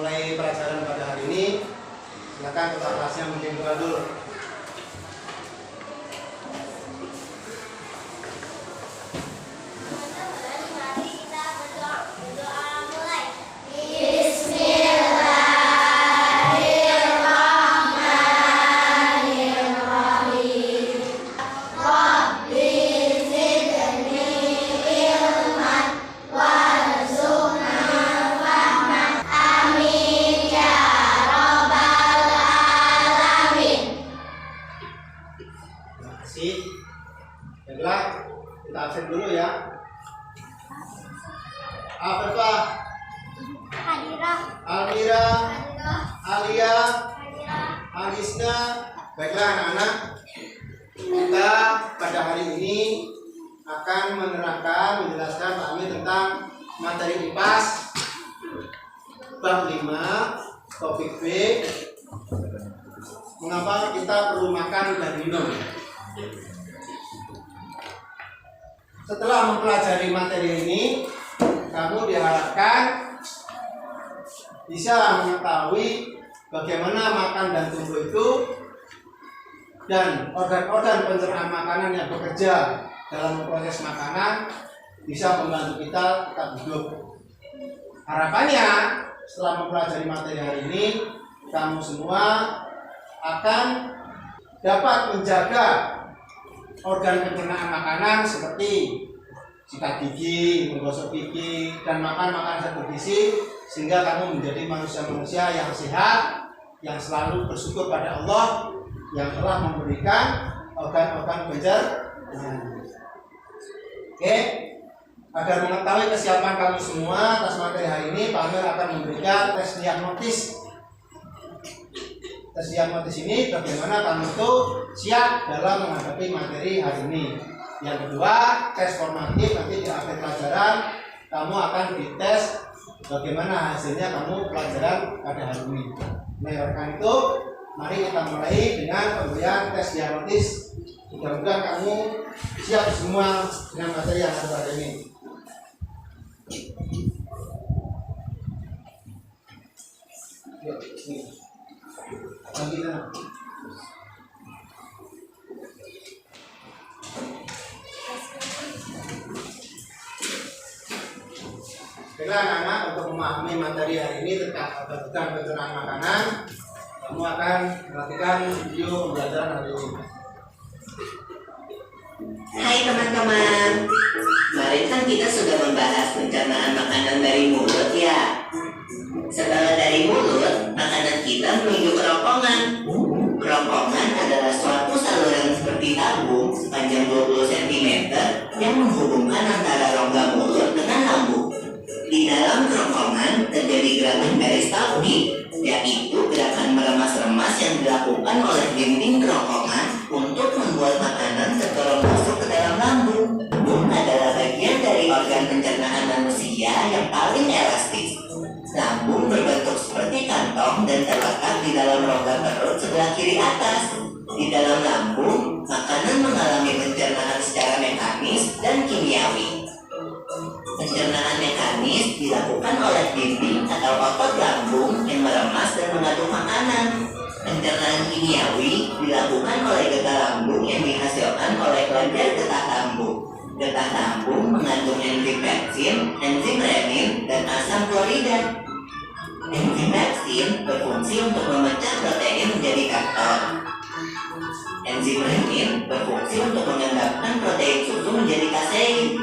mulai pelajaran pada hari ini. Silakan ketua kelasnya mungkin dulu. Baiklah, kita absen dulu ya. Apa? Hadira, Almira, Alia, Alisna. Baiklah anak-anak, kita pada hari ini akan menerangkan, menjelaskan kami tentang materi IPAS bab 5 topik B. Mengapa kita perlu makan dan minum? Setelah mempelajari materi ini, kamu diharapkan bisa mengetahui bagaimana makan dan tumbuh itu dan organ-organ pencernaan makanan yang bekerja dalam proses makanan bisa membantu kita tetap hidup. Harapannya setelah mempelajari materi hari ini, kamu semua akan dapat menjaga organ pencernaan makanan seperti sikat gigi, menggosok gigi, dan makan makanan bergizi sehingga kamu menjadi manusia-manusia yang sehat, yang selalu bersyukur pada Allah yang telah memberikan organ-organ pencernaan. Oke, agar mengetahui kesiapan kamu semua atas materi hari ini, Pak Amir akan memberikan tes diagnosis. Tes diagnosis ini bagaimana kamu itu siap dalam menghadapi materi hari ini. Yang kedua, tes formatif, nanti di akhir pelajaran kamu akan dites bagaimana hasilnya kamu pelajaran pada hari ini. Nah, karena itu mari kita mulai dengan pemberian tes diagnosis. Mudah-mudahan kamu siap semua dengan materi yang ada pada ini. Yuk, sini. Baiklah anak-anak, untuk memahami materi hari ini tentang organ pencernaan makanan, kamu akan perhatikan video pembelajaran hari ini. Hai teman-teman, kemarin kan kita sudah membahas pencernaan makanan dari mulut ya. Setelah dari mulut, makanan kita menuju kerongkongan. Kerongkongan adalah suatu saluran seperti tabung sepanjang 20 cm yang menghubungkan antara rongga mulut dengan lambung. Di dalam kerongkongan terjadi gerakan peristaltik, yaitu gerakan meremas-remas yang dilakukan oleh dinding kerongkongan untuk membuat makanan tergolong masuk ke dalam lambung. Lambung adalah bagian dari organ pencernaan manusia yang paling elastis. Lambung berbentuk seperti kantong dan terletak di dalam rongga perut sebelah kiri atas. Di dalam lambung, makanan mengalami pencernaan secara mekanis dan kimiawi. Pencernaan mekanis dilakukan oleh dinding atau otot lambung yang meremas dan mengaduk makanan. Pencernaan kimiawi dilakukan oleh getah lambung yang dihasilkan oleh kelenjar getah lambung. Getah lambung mengandung enzim pepsin, enzim renin, dan asam klorida. Enzim pepsin berfungsi untuk memecah protein menjadi kaktor. Enzim renin berfungsi untuk mengendapkan protein susu menjadi kasein.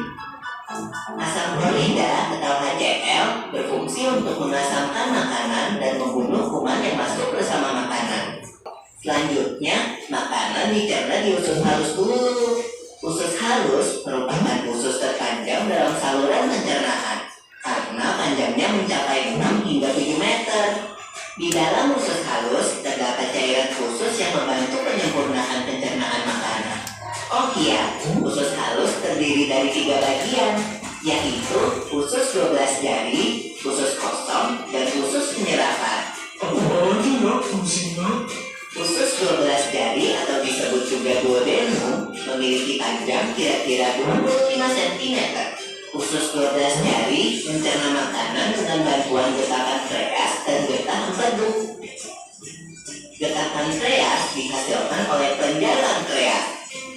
Asam klorida atau HCl berfungsi untuk mengasamkan makanan dan membunuh kuman yang masuk bersama makanan. Selanjutnya, makanan dicerna di usus halus dulu. Usus halus merupakan usus terpanjang dalam saluran pencernaan karena panjangnya mencapai 6 hingga 7 meter. Di dalam usus halus terdapat cairan khusus yang membantu penyempurnaan pencernaan makanan. Oh iya, usus halus terdiri dari 3 bagian, yaitu usus 12 jari, usus kosong, dan usus penyerapan. Usus 12 jari atau disebut juga duodenum memiliki panjang kira-kira 25 cm. Usus 12 jari mencerna makanan dengan bantuan getah pankreas dan getah pankreas dihasilkan oleh penjalan pankreas.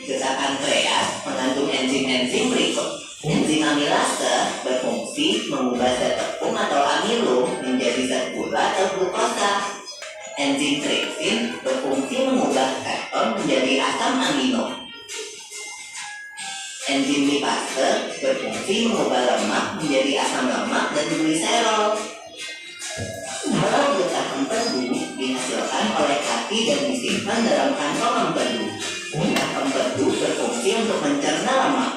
Getakan pankreas mengandung enzim-enzim berikut. Enzim amilase berfungsi mengubah zat tepung atau amilum menjadi zat gula atau glukosa. Enzim tripsin berfungsi mengubah keton menjadi asam amino. Enzim lipase berfungsi mengubah lemak menjadi asam lemak dan gliserol. Kalau getah empedu dihasilkan oleh hati dan disimpan dalam kantong empedu. Getah empedu berfungsi untuk mencerna lemak.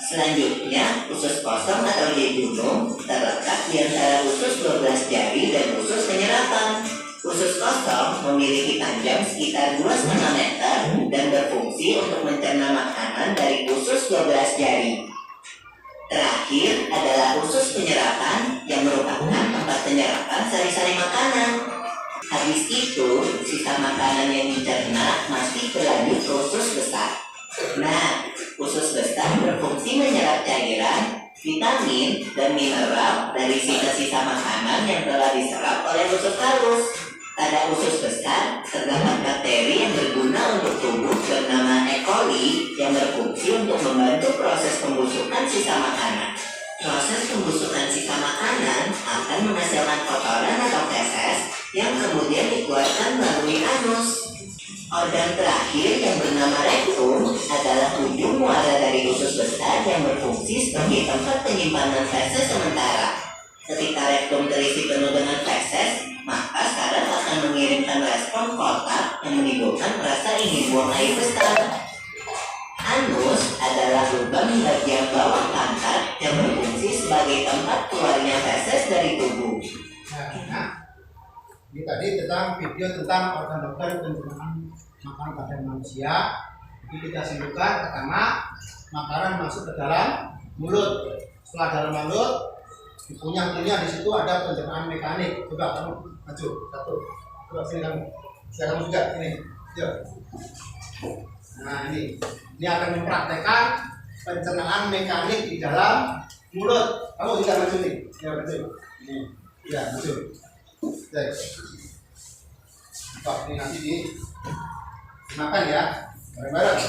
Selanjutnya, usus kosong atau jejunum terletak di antara usus 12 jari dan usus penyerapan. Usus kosong memiliki panjang sekitar 2,5 meter dan berfungsi untuk mencerna makanan dari usus 12 jari. Terakhir adalah usus penyerapan yang merupakan tempat penyerapan sari-sari makanan. Habis itu, sisa makanan yang dicerna masih berlanjut ke usus besar. Nah, usus besar berfungsi menyerap cairan, vitamin, dan mineral dari sisa-sisa makanan yang telah diserap oleh usus halus. Pada usus besar terdapat bakteri yang berguna untuk tubuh bernama E. coli yang berfungsi untuk membantu proses pembusukan sisa makanan. Proses pembusukan sisa makanan akan menghasilkan kotoran atau feses yang kemudian dikeluarkan melalui anus. Organ terakhir yang bernama rektum adalah ujung muara dari usus besar yang berfungsi sebagai tempat penyimpanan feses sementara. Ketika rektum terisi penuh dengan feses, maka saraf akan mengirimkan respon kotak yang menimbulkan rasa ingin buang air besar. Anus adalah lubang di bagian bawah pantat yang berfungsi sebagai tempat keluarnya feses dari tubuh. Nah, ini tadi tentang video tentang organ-organ pencernaan makanan pada manusia. Jadi kita simpulkan, pertama, makanan masuk ke dalam mulut. Setelah dalam mulut, dikunyah-kunyah, di situ ada pencernaan mekanik. Coba kamu maju satu, coba sini kamu, saya kamu juga ini, yuk. Nah ini akan mempraktekkan pencernaan mekanik di dalam mulut. Kamu juga maju nih, ya maju. Ini, ya maju. Coba ini nanti dimakan ya, bareng-bareng.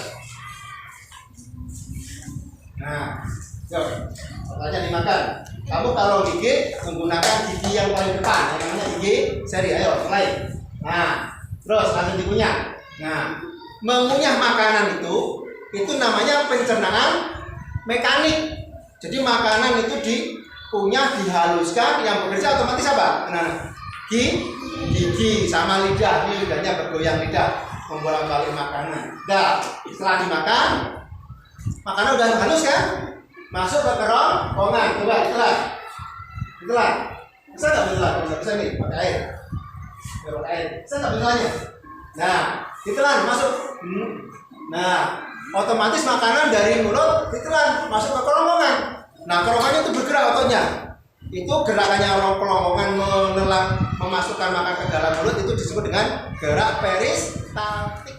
Nah, yuk, pertanyaan dimakan. Kamu kalau gigit menggunakan gigi yang paling depan, yang namanya gigi seri. Ayo, mulai. Nah, terus langsung dikunyah. Nah, mengunyah makanan itu namanya pencernaan mekanik. Jadi makanan itu dikunyah, dihaluskan, yang bekerja otomatis apa? Nah, gigi sama lidah. Ini lidahnya bergoyang lidah, membolak-balik makanan. Nah, setelah dimakan, makanan udah halus kan? Masuk ke kerongkongan. Coba ditelan. Bisa nggak ditelan? Bisa nih, pakai air. Pakai air. Bisa nggak ditelannya? Nah, ditelan masuk. Nah, otomatis makanan dari mulut ditelan masuk ke kerongkongan. Nah, kerongkongan itu bergerak ototnya. Itu gerakannya kerongkongan memasukkan makanan ke dalam mulut itu disebut dengan gerak peristaltik.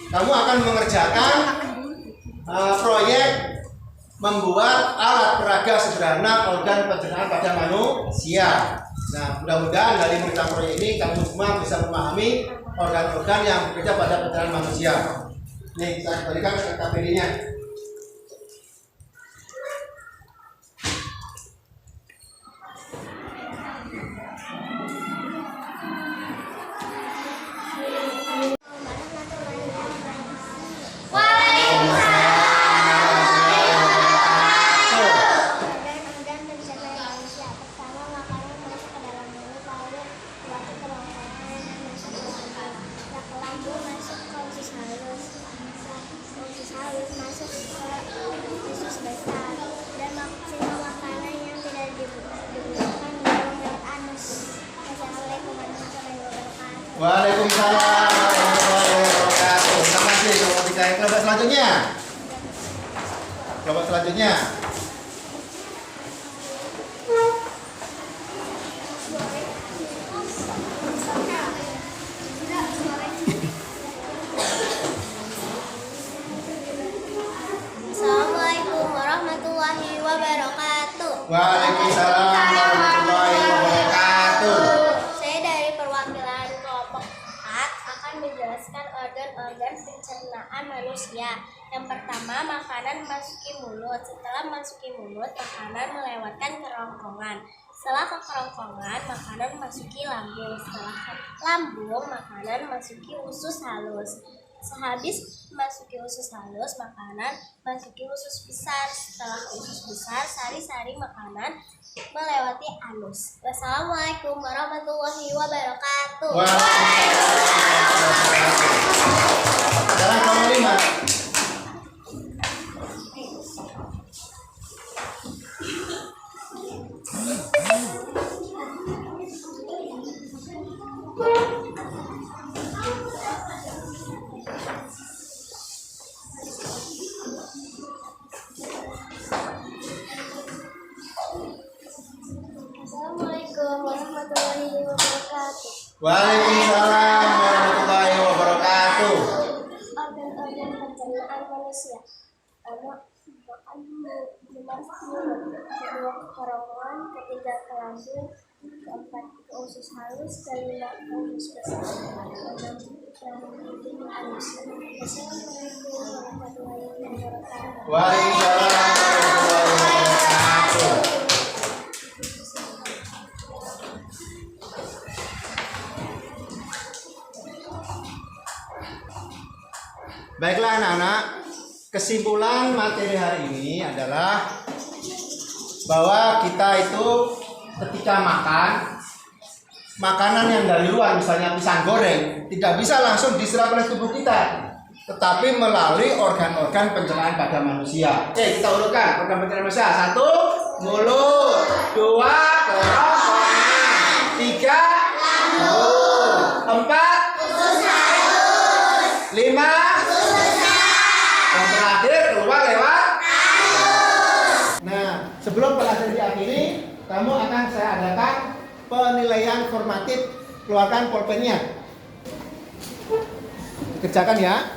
Kamu akan mengerjakan proyek membuat alat peraga sederhana organ pencernaan pada manusia. Nah, mudah-mudahan dari mengerjakan proyek ini kamu semua bisa memahami organ-organ yang bekerja pada pencernaan manusia. Nih, saya kembalikan ke KPD-nya. Waalaikumsalam warahmatullahi wabarakatuh. Terima kasih. Kelompok selanjutnya. Kelompok selanjutnya. Assalamualaikum warahmatullahi wabarakatuh. Waalaikumsalam warahmatullahi wabarakatuh. Saya dari perwakilan kelompok 4 organ pencernaan manusia. Yang pertama, makanan memasuki mulut. Setelah memasuki mulut, makanan melewatkan kerongkongan. Setelah ke kerongkongan, makanan memasuki lambung. Setelah ke lambung, makanan memasuki usus halus. Sehabis memasuki usus halus, makanan memasuki usus besar. Setelah usus besar, sari-sari makanan melewati anus. Wassalamualaikum warahmatullahi wabarakatuh. Sekarang kamu lima. Assalamualaikum warahmatullahi wabarakatuh. Waalaikumsalam warahmatullahi wabarakatuh. Organ-organ pencernaan manusia. Pertama, makan mulut. Kedua, ke kerongkongan. Ketiga, ke lambung. Keempat, ke usus halus. Kelima, ke usus besar. Keenam, ke anus. Assalamualaikum warahmatullahi wabarakatuh. Waalaikumsalam warahmatullahi wabarakatuh. Baiklah anak-anak, kesimpulan materi hari ini adalah bahwa kita itu ketika makan makanan yang dari luar, misalnya pisang goreng, tidak bisa langsung diserap oleh tubuh kita, tetapi melalui organ-organ pencernaan pada manusia. Oke, kita urutkan organ pencernaan manusia. 1, mulut. 2, kerongkongan. 3, lambung. 4, 5, yang terakhir keluar lewat anus. Nah, sebelum pelajaran diakhiri, kamu akan saya adakan penilaian formatif. Keluarkan pulpennya. Kerjakan ya.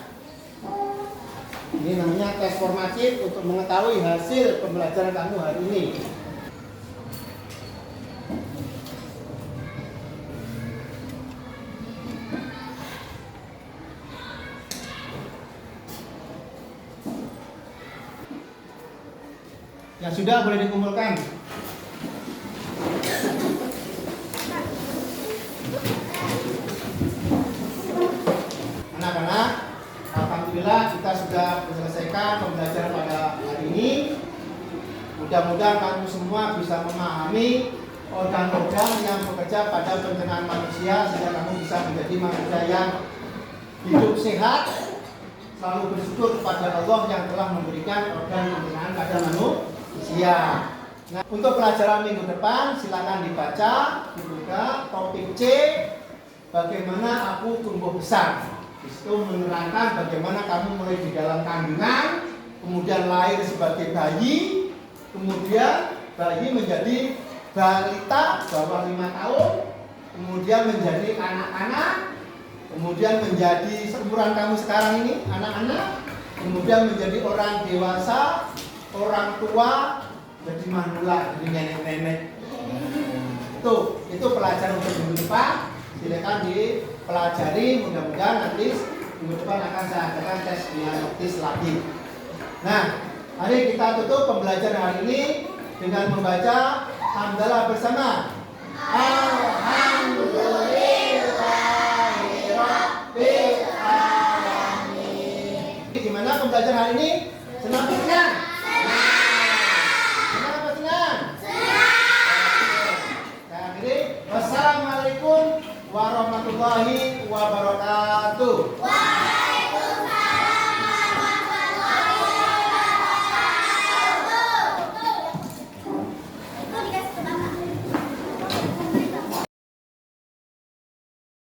Ini namanya tes formatif untuk mengetahui hasil pembelajaran kamu hari ini. Yang sudah boleh dikumpulkan. Anak-anak, alhamdulillah kita sudah menyelesaikan pembelajaran pada hari ini. Mudah-mudahan kamu semua bisa memahami organ-organ yang bekerja pada pencernaan manusia sehingga kamu bisa menjadi manusia yang hidup sehat, selalu bersyukur kepada Allah yang telah memberikan organ pencernaan pada manusia. Nah, untuk pelajaran minggu depan silakan dibaca, dibuka topik C, bagaimana aku tumbuh besar. Itu menerangkan bagaimana kamu mulai di dalam kandungan, kemudian lahir sebagai bayi, kemudian bayi menjadi balita bawah 5 tahun, kemudian menjadi anak-anak, kemudian menjadi seumuran kamu sekarang ini, anak-anak, kemudian menjadi orang dewasa, orang tua, jadi manula, jadi nenek-nenek. Itu pelajaran untuk minggu depan. Silakan dipelajari, mudah-mudahan nanti minggu depan akan saya adakan tes dialogis lagi. Nah, mari kita tutup pembelajaran hari ini dengan membaca hamdalah bersama. Alhamdulillahirabbil alamin. Gimana pembelajaran hari ini? Senang tidak? Wassalamualaikum warahmatullahi wabarakatuh.